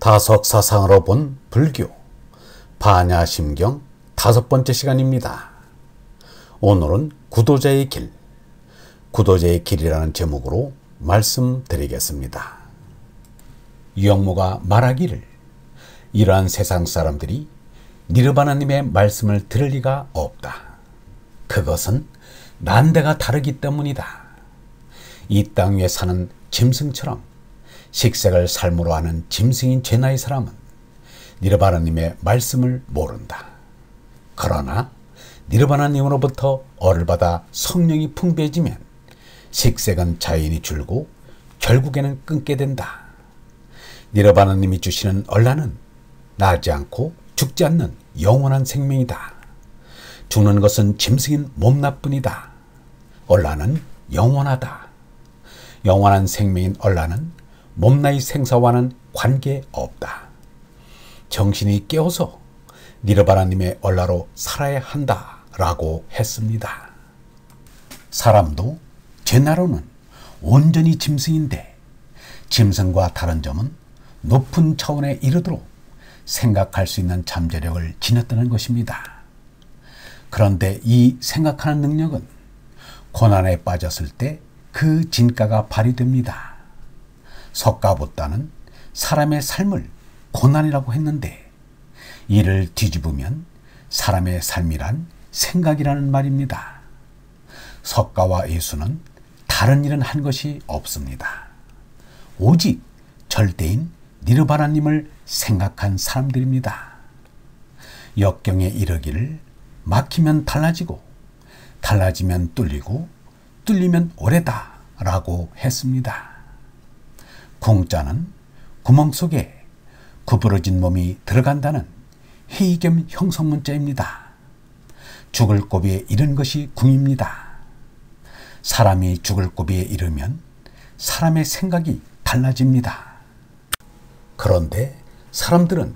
다석사상으로 본 불교 반야심경 5번째 시간입니다. 오늘은 구도자의 길, 구도자의 길이라는 제목으로 말씀드리겠습니다. 유영모가 말하기를 이러한 세상 사람들이 니르바나님의 말씀을 들을 리가 없다. 그것은 난데가 다르기 때문이다. 이 땅 위에 사는 짐승처럼 식색을 삶으로 하는 짐승인 죄나의 사람은 니르바나님의 말씀을 모른다. 그러나 니르바나님으로부터 얼을 받아 성령이 풍부해지면 식색은 자연히 줄고 결국에는 끊게 된다. 니르바나님이 주시는 얼라는 나지 않고 죽지 않는 영원한 생명이다. 죽는 것은 짐승인 몸나뿐이다. 얼라는 영원하다. 영원한 생명인 얼라는 몸나의 생사와는 관계없다. 정신이 깨어서 니르바나님의 얼라로 살아야 한다라고 했습니다. 사람도 죄나로는 온전히 짐승인데 짐승과 다른 점은 높은 차원에 이르도록 생각할 수 있는 잠재력을 지녔다는 것입니다. 그런데 이 생각하는 능력은 고난에 빠졌을 때 그 진가가 발휘됩니다. 석가보다는 사람의 삶을 고난이라고 했는데 이를 뒤집으면 사람의 삶이란 생각이라는 말입니다. 석가와 예수는 다른 일은 한 것이 없습니다. 오직 절대인 니르바나님을 생각한 사람들입니다. 역경에 이르기를 막히면 달라지고 달라지면 뚫리고 뚫리면 오래다 라고 했습니다. 궁자는 구멍 속에 구부러진 몸이 들어간다는 해이 겸 형성문자입니다. 죽을 고비에 이른 것이 궁입니다. 사람이 죽을 고비에 이르면 사람의 생각이 달라집니다. 그런데 사람들은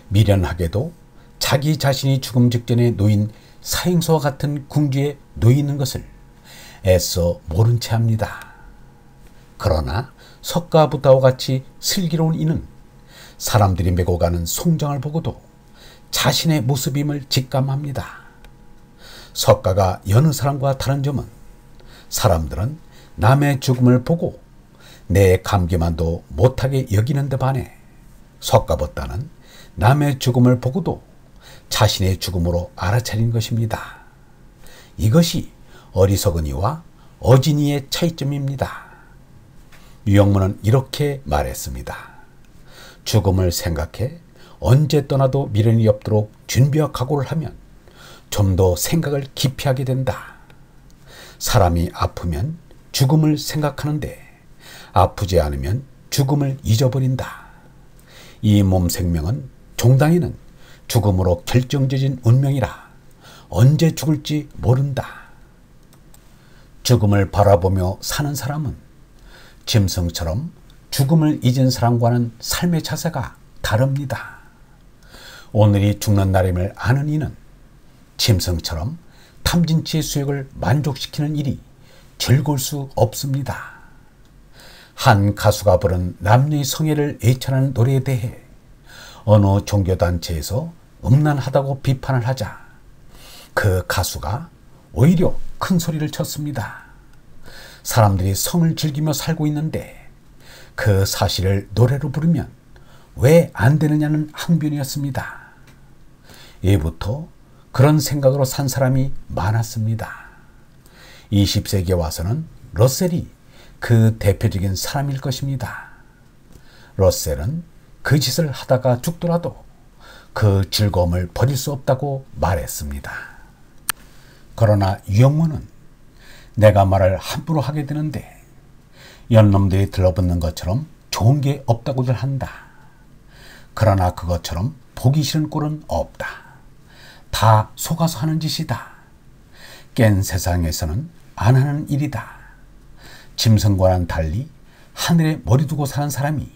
미련하게도 자기 자신이 죽음 직전에 놓인 사형수와 같은 궁지에 놓이는 것을 애써 모른 채 합니다. 그러나 석가부다와 같이 슬기로운 이는 사람들이 메고 가는 송장을 보고도 자신의 모습임을 직감합니다. 석가가 여느 사람과 다른 점은 사람들은 남의 죽음을 보고 내 감기만도 못하게 여기는 데 반해 석가보다는 남의 죽음을 보고도 자신의 죽음으로 알아차린 것입니다. 이것이 어리석은 이와 어진 이의 차이점입니다. 유영모는 이렇게 말했습니다. 죽음을 생각해 언제 떠나도 미련이 없도록 준비와 각오를 하면 좀 더 생각을 깊이 하게 된다. 사람이 아프면 죽음을 생각하는데 아프지 않으면 죽음을 잊어버린다. 이 몸 생명은 종당에는 죽음으로 결정져진 운명이라 언제 죽을지 모른다. 죽음을 바라보며 사는 사람은 짐승처럼 죽음을 잊은 사람과는 삶의 자세가 다릅니다. 오늘이 죽는 날임을 아는 이는 짐승처럼 탐진치의 수욕을 만족시키는 일이 즐거울 수 없습니다. 한 가수가 부른 남녀의 성애를 애천하는 노래에 대해 어느 종교단체에서 음란하다고 비판을 하자 그 가수가 오히려 큰 소리를 쳤습니다. 사람들이 성을 즐기며 살고 있는데 그 사실을 노래로 부르면 왜 안 되느냐는 항변이었습니다. 예부터 그런 생각으로 산 사람이 많았습니다. 20세기에 와서는 러셀이 그 대표적인 사람일 것입니다. 러셀은 그 짓을 하다가 죽더라도 그 즐거움을 버릴 수 없다고 말했습니다. 그러나 유영모는 내가 말을 함부로 하게 되는데 연놈들이 들러붙는 것처럼 좋은 게 없다고들 한다. 그러나 그것처럼 보기 싫은 꼴은 없다. 다 속아서 하는 짓이다. 깬 세상에서는 안 하는 일이다. 짐승과는 달리 하늘에 머리 두고 사는 사람이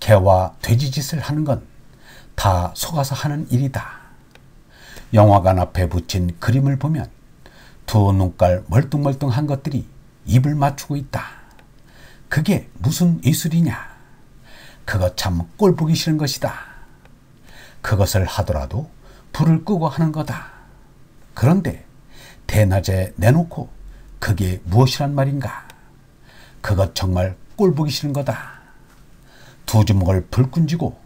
개와 돼지 짓을 하는 건 다 속아서 하는 일이다. 영화관 앞에 붙인 그림을 보면 두 눈깔 멀뚱멀뚱한 것들이 입을 맞추고 있다. 그게 무슨 예술이냐? 그거 참 꼴보기 싫은 것이다. 그것을 하더라도 불을 끄고 하는 거다. 그런데 대낮에 내놓고 그게 무엇이란 말인가? 그것 정말 꼴보기 싫은 거다. 두 주먹을 불끈 쥐고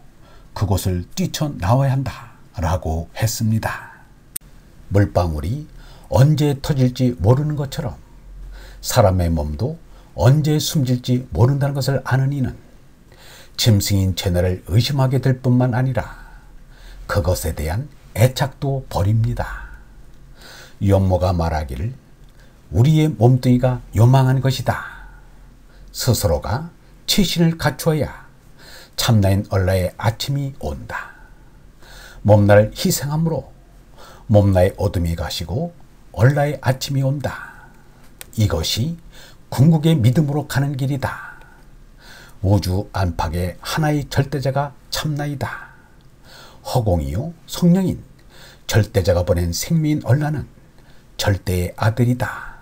그곳을 뛰쳐나와야 한다 라고 했습니다. 물방울이 언제 터질지 모르는 것처럼 사람의 몸도 언제 숨질지 모른다는 것을 아는 이는 짐승인 죄내를 의심하게 될 뿐만 아니라 그것에 대한 애착도 버립니다. 연모가 말하기를 우리의 몸뚱이가 요망한 것이다. 스스로가 치신을 갖추어야 참나인 얼라의 아침이 온다. 몸나를 희생함으로 몸나의 어둠이 가시고 얼라의 아침이 온다. 이것이 궁극의 믿음으로 가는 길이다. 우주 안팎의 하나의 절대자가 참나이다. 허공이요 성령인 절대자가 보낸 생명인 얼라는 절대의 아들이다.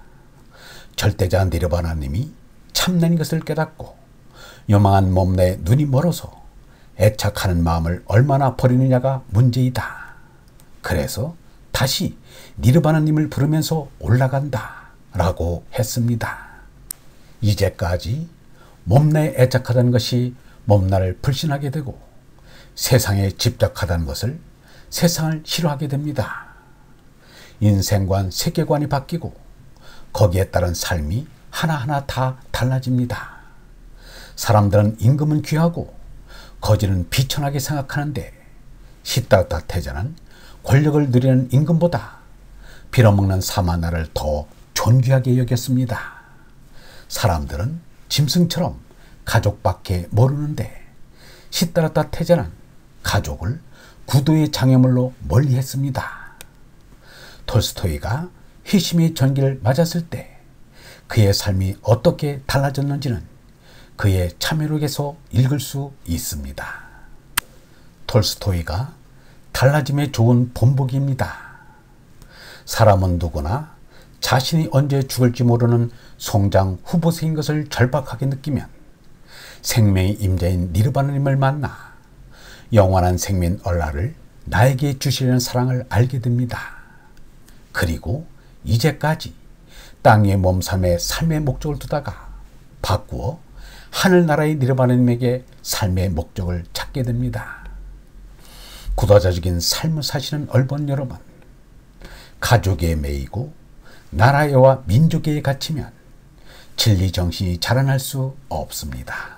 절대자 니르바나님이 참나인 것을 깨닫고 요망한 몸내에 눈이 멀어서 애착하는 마음을 얼마나 버리느냐가 문제이다. 그래서 다시 니르바나님을 부르면서 올라간다 라고 했습니다. 이제까지 몸내에 애착하던 것이 몸나를 불신하게 되고 세상에 집착하다는 것을 세상을 싫어하게 됩니다. 인생관, 세계관이 바뀌고 거기에 따른 삶이 하나하나 다 달라집니다. 사람들은 임금은 귀하고 거지는 비천하게 생각하는데 시다르타 태자는 권력을 누리는 임금보다 빌어먹는 사마나를 더 존귀하게 여겼습니다. 사람들은 짐승처럼 가족밖에 모르는데 시다르타 태자는 가족을 구도의 장애물로 멀리했습니다. 톨스토이가 회심의 전기를 맞았을 때 그의 삶이 어떻게 달라졌는지는 그의 참여록에서 읽을 수 있습니다. 톨스토이가 달라짐에 좋은 본보기입니다. 사람은 누구나 자신이 언제 죽을지 모르는 송장 후보생인 것을 절박하게 느끼면 생명의 임자인 니르바나님을 만나 영원한 생민 얼라를 나에게 주시려는 사랑을 알게 됩니다. 그리고 이제까지 땅 위의 몸삼에 삶의 목적을 두다가 바꾸어 하늘나라의 니르바나님에게 삶의 목적을 찾게 됩니다. 굳어져진 삶을 사시는 얼번 여러분, 가족에 매이고 나라에와 민족에 갇히면 진리정신이 자라날 수 없습니다.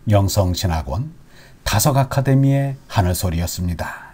영성신학원 다석아카데미의 하늘소리였습니다.